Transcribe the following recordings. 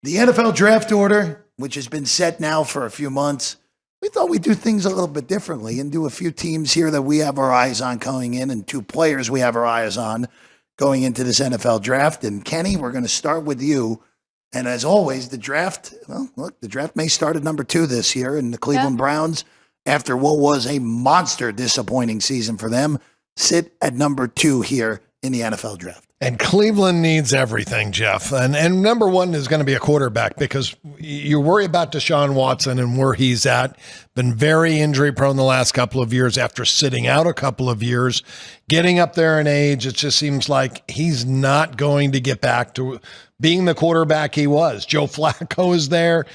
The NFL draft order, which has been set now for a few months, we thought we'd do things a little bit differently and do a few teams here that we have our eyes on going in and 2 players we have our eyes on going into this NFL draft. And Kenny, we're going to start with you. And as always, the draft, well, look, the draft may start at number 2 this year, and the Cleveland Browns, after what was a monster disappointing season for them, sit at number 2 here in the NFL draft. And Cleveland needs everything, Jeff. And number 1 is going to be a quarterback, because you worry about Deshaun Watson and where he's at. Been very injury prone the last couple of years after sitting out a couple of years. Getting up there in age, it just seems like he's not going to get back to being the quarterback he was. Joe Flacco is there.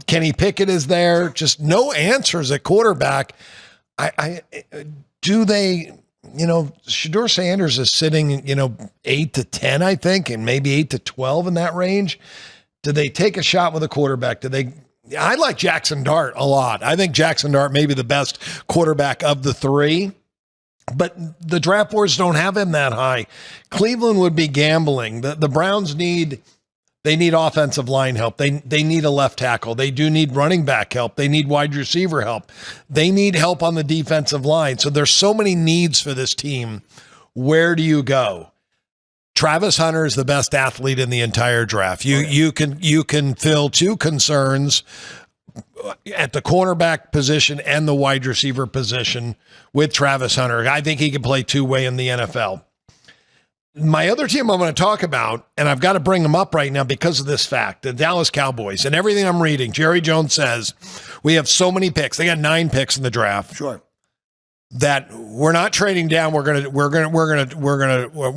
Kenny Pickett is there. Just no answers at quarterback. Shedeur Sanders is sitting, 8 to 10, I think, and maybe 8 to 12 in that range. Do they take a shot with a quarterback? I like Jackson Dart a lot. I think Jackson Dart may be the best quarterback of the 3, but the draft boards don't have him that high. Cleveland would be gambling. The Browns need offensive line help. They need a left tackle. They do need running back help. They need wide receiver help. They need help on the defensive line. So there's so many needs for this team. Where do you go? Travis Hunter is the best athlete in the entire draft. You can fill 2 concerns at the cornerback position and the wide receiver position with Travis Hunter. I think he can play 2-way in the NFL. My other team I'm going to talk about, and I've got to bring them up right now because of this fact, the Dallas Cowboys, and everything I'm reading, Jerry Jones says we have so many picks. They got 9 picks in the draft. Sure. That we're not trading down. We're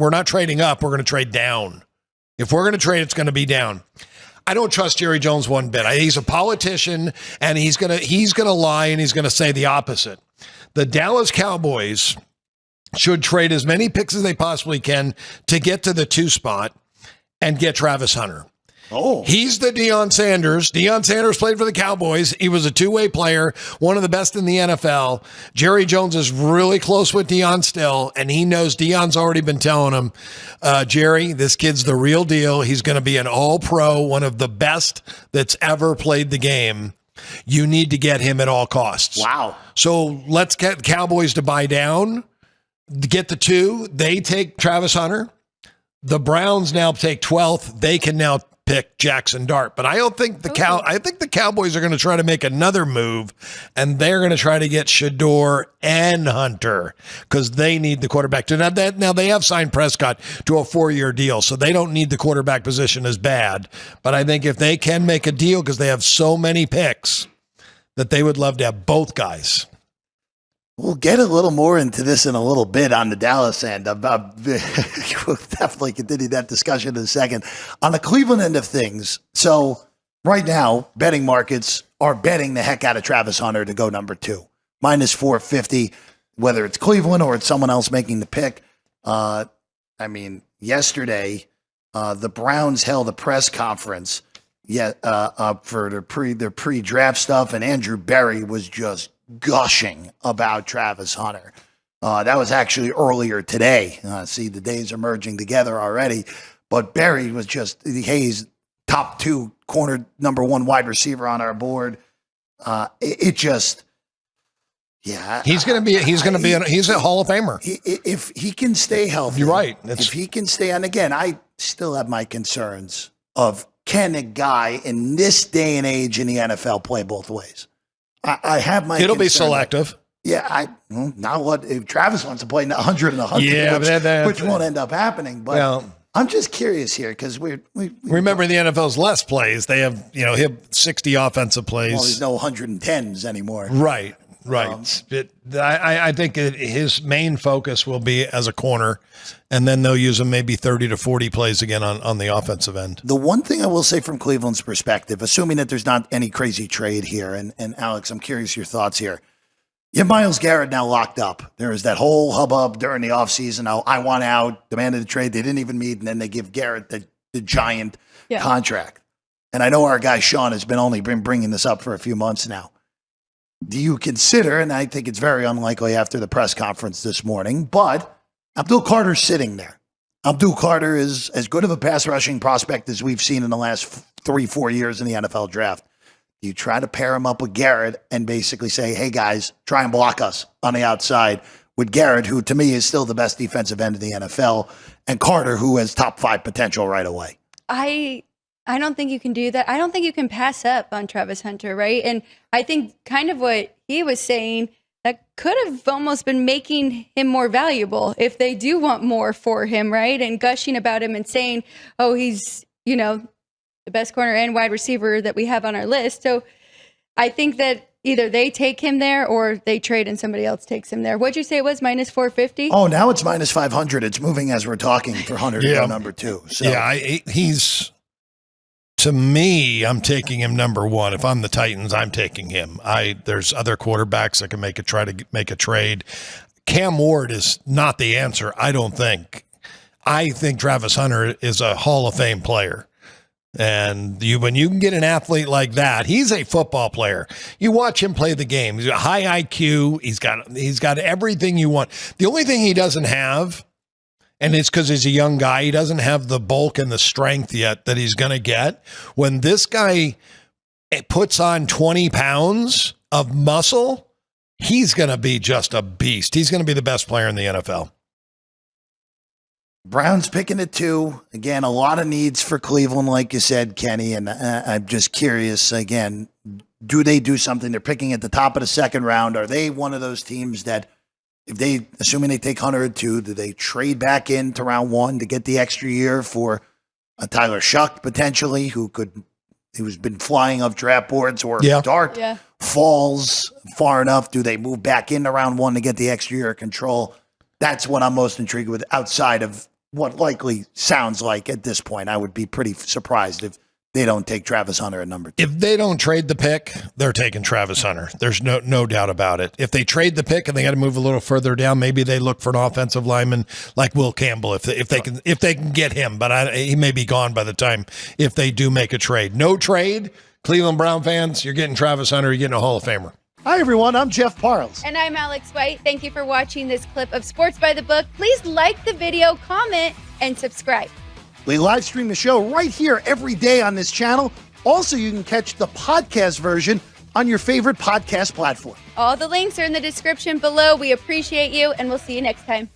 not trading up. We're going to trade down. If we're going to trade, it's going to be down. I don't trust Jerry Jones one bit. He's a politician, and he's going to lie, and he's going to say the opposite. The Dallas Cowboys should trade as many picks as they possibly can to get to the 2 spot and get Travis Hunter. Oh, he's the Deion Sanders. Deion Sanders played for the Cowboys. He was a 2-way player, one of the best in the NFL. Jerry Jones is really close with Deion still, and he knows Deion's already been telling him, Jerry, this kid's the real deal. He's going to be an all-pro, one of the best that's ever played the game. You need to get him at all costs. Wow. So let's get Cowboys to buy down. Get the 2. They take Travis Hunter. The Browns now take 12th. They can now pick Jackson Dart. But I don't think I think the Cowboys are going to try to make another move, and they're going to try to get Shedeur and Hunter because they need the quarterback. Now they have signed Prescott to a 4-year deal, so they don't need the quarterback position as bad. But I think if they can make a deal because they have so many picks that they would love to have both guys. We'll get a little more into this in a little bit on the Dallas end. We'll definitely continue that discussion in a second. On the Cleveland end of things, so right now, betting markets are betting the heck out of Travis Hunter to go number 2. Minus 450, whether it's Cleveland or it's someone else making the pick. Yesterday, the Browns held a press conference for their pre-draft stuff, and Andrew Berry was just gushing about Travis Hunter. That was actually earlier today. See, the days are merging together already. But Berry was just, he's top 2 corner, number 1 wide receiver on our board. He's a Hall of Famer. If he can stay healthy. You're right. If he can stay on, again, I still have my concerns of can a guy in this day and age in the NFL play both ways? I have my. It'll be selective. Yeah, not what if Travis wants to play 100 and 100, which won't end up happening. But I'm just curious here because we remember the NFL's less plays. They have him 60 offensive plays. Well, there's no 110s anymore. Right. I think his main focus will be as a corner, and then they'll use him maybe 30 to 40 plays again on the offensive end. The one thing I will say from Cleveland's perspective, assuming that there's not any crazy trade here, and Alex, I'm curious your thoughts here. You have Myles Garrett now locked up. There was that whole hubbub during the offseason. I want out, demanded a trade. They didn't even meet, and then they give Garrett the giant contract. And I know our guy Sean has only been bringing this up for a few months now. Do you consider, and I think it's very unlikely after the press conference this morning, but Abdul Carter's sitting there. Abdul Carter is as good of a pass rushing prospect as we've seen in the last 3-4 years in the NFL draft. You try to pair him up with Garrett and basically say, hey, guys, try and block us on the outside with Garrett, who to me is still the best defensive end in the NFL, and Carter, who has top 5 potential right away. I don't think you can do that. I don't think you can pass up on Travis Hunter, right? And I think kind of what he was saying, that could have almost been making him more valuable if they do want more for him, right? And gushing about him and saying, oh, he's, the best corner and wide receiver that we have on our list. So I think that either they take him there or they trade and somebody else takes him there. What'd you say it was, minus 450? Oh, now it's minus 500. It's moving as we're talking for Hunter to go number 2. So. Yeah, he's... To me, I'm taking him number 1. If I'm the Titans, I'm taking him. There's other quarterbacks that can try to make a trade. Cam Ward is not the answer, I don't think. I think Travis Hunter is a Hall of Fame player. And when you can get an athlete like that, he's a football player. You watch him play the game. He's got high IQ. He's got everything you want. The only thing he doesn't have, and it's because he's a young guy, he doesn't have the bulk and the strength yet that he's going to get. When this guy puts on 20 pounds of muscle, he's going to be just a beast. He's going to be the best player in the NFL. Browns picking at 2. Again, a lot of needs for Cleveland, like you said, Kenny. And I'm just curious, again, do they do something? They're picking at the top of the second round. Are they one of those teams that, assuming they take Hunter at 2, do they trade back into round 1 to get the extra year for a Tyler Shuck potentially, who's been flying off draft boards, or if Dart falls far enough, do they move back into round 1 to get the extra year of control? That's what I'm most intrigued with outside of what likely sounds like at this point. I would be pretty surprised if they don't take Travis Hunter at number 2. If they don't trade the pick, they're taking Travis Hunter. There's no doubt about it. If they trade the pick and they got to move a little further down, maybe they look for an offensive lineman like Will Campbell if they can get him. But he may be gone by the time if they do make a trade. No trade, Cleveland Brown fans, you're getting Travis Hunter. You're getting a Hall of Famer. Hi, everyone. I'm Jeff Parles. And I'm Alex White. Thank you for watching this clip of Sports by the Book. Please like the video, comment, and subscribe. We live stream the show right here every day on this channel. Also, you can catch the podcast version on your favorite podcast platform. All the links are in the description below. We appreciate you, and we'll see you next time.